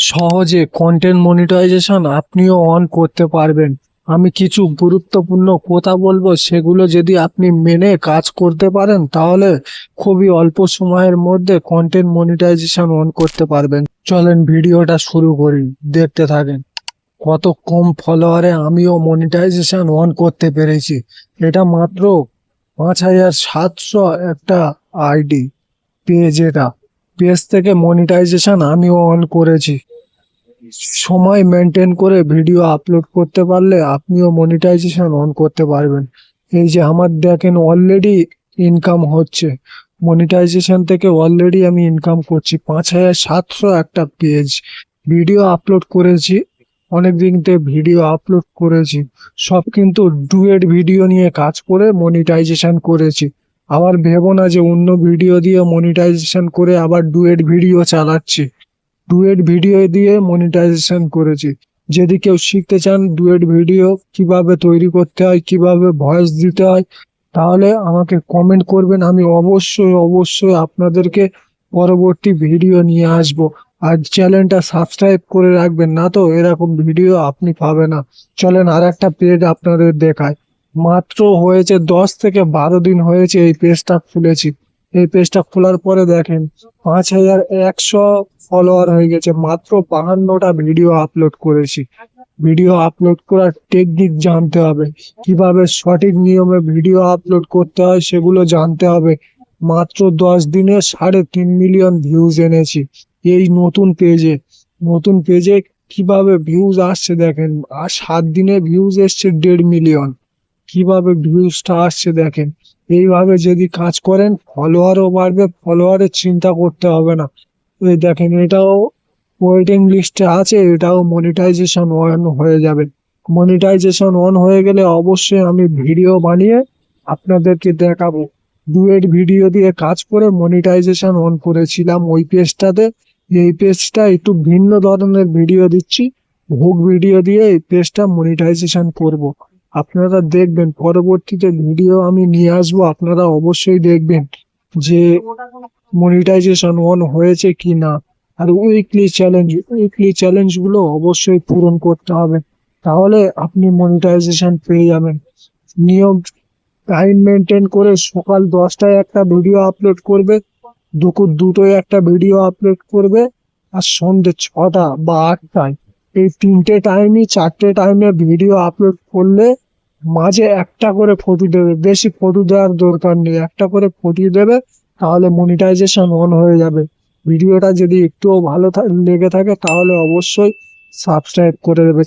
সহজে content monetization আপনিও on করতে পারবেন। আমি কিছু গুরুত্বপূর্ণ কথা বলবো, সেগুলো যদি আপনি মেনে কাজ করতে পারেন তাহলে খুবই অল্প সময়ের মধ্যে কন্টেন্ট মনিটাইজেশন অন করতে পারবেন। চলেন ভিডিওটা শুরু করি, দেখতে থাকেন। কত কম ফলোয়ারে আমিও মনিটাইজেশন অন করতে পেরেছি। এটা মাত্র 5700 একটা আইডি পেজ, এটা পেজ থেকে মনিটাইজেশন আমিও অন করেছি। সময় মেনটেন করে ভিডিও আপলোড করতে পারলে আপনিও মনিটাইজেশন অন করতে পারবেন। এই যে আমার দেখেন অলরেডি ইনকাম হচ্ছে মনিটাইজেশন থেকে, অলরেডি আমি ইনকাম করছি। 5700 একটা পেজ ভিডিও আপলোড করেছি, অনেক দিন থেকে ভিডিও আপলোড করেছি, সব কিন্তু ডুয়েট ভিডিও নিয়ে কাজ করে মনিটাইজেশন করেছি। আবার ভেবো না যে অন্য ভিডিও দিয়ে মনিটাইজেশন করে আবার ডুয়েট ভিডিও চালাচ্ছি। ডুয়েট ভিডিও দিয়ে মনিটাইজেশন করেছি। যদি কেউ শিখতে চান ডুয়েট ভিডিও কিভাবে তৈরি করতে হয়, কিভাবে ভয়েস দিতে হয়, তাহলে আমাকে কমেন্ট করবেন। আমি অবশ্যই অবশ্যই আপনাদেরকে পরবর্তী ভিডিও নিয়ে আসব। আর চ্যানেলটা সাবস্ক্রাইব করে রাখবেন, না তো এরকম ভিডিও আপনি পাবেন না। চলেন আর একটা পেজ আপনাদের দেখায়। মাত্র হয়েছে 10 থেকে 12 দিন হয়েছে এই পেজটা খুলেছি। এই পেজটা খোলার পরে দেখেন 5100 ফলোয়ার হয়ে গেছে। মাত্র 52টা ভিডিও আপলোড করেছি। ভিডিও আপলোড করার টেকনিক জানতে হবে, কিভাবে সঠিক নিয়মে ভিডিও আপলোড করতে হয় সেগুলো জানতে হবে। মাত্র 10 দিনে 3.5 মিলিয়ন ভিউজ এনেছি এই নতুন পেজে কিভাবে ভিউজ আসছে দেখেন। আর 7 দিনে ভিউজ এসছে 1.5 মিলিয়ন। কিভাবে ভিউজটা আসছে দেখেন। এইভাবে যদি কাজ করেন ফলোয়ারও বাড়বে, ফলোয়ারের চিন্তা করতে হবে না। এই দেখেন এটাও ওয়েটিং লিস্টে আছে, এটাও মনিটাইজেশন অন হয়ে যাবে। মনিটাইজেশন অন হয়ে গেলে অবশ্যই আমি ভিডিও বানিয়ে আপনাদেরকে দেখাবো। ডুয়েট ভিডিও দিয়ে কাজ করে মনিটাইজেশন অন করেছিলাম ওই পেজটাতে। এই পেজটা একটু ভিন্ন ধরনের ভিডিও দিচ্ছি, ভোগ ভিডিও দিয়ে এই পেজটা মনিটাইজেশন করব। আপনারা দেখবেন পরবর্তীতে ভিডিও আমি নিয়ে আসবো, আপনারা অবশ্যই দেখবেন যে মনিটাইজেশন অন হয়েছে কি না। আর উইকলি চ্যালেঞ্জ গুলো অবশ্যই পূরণ করতে হবে, তাহলে আপনি মনিটাইজেশন পেয়ে যাবেন। নিয়ম টাইম মেনটেন করে সকাল 10টায় একটা ভিডিও আপলোড করবে, দুপুর 2টোয় একটা ভিডিও আপলোড করবে, আর সন্ধ্যে 6টা বা 8টায়। এই 4টে টাইমে ভিডিও আপলোড করলে মাঝে একটা করে ফটো দেবে, বেশি ফটো দেওয়ার দরকার নেই, একটা করে ফটো দেবে, তাহলে মনিটাইজেশন অন হয়ে যাবে। ভিডিওটা যদি একটুও ভালো লেগে থাকে তাহলে অবশ্যই সাবস্ক্রাইব করে দেবে।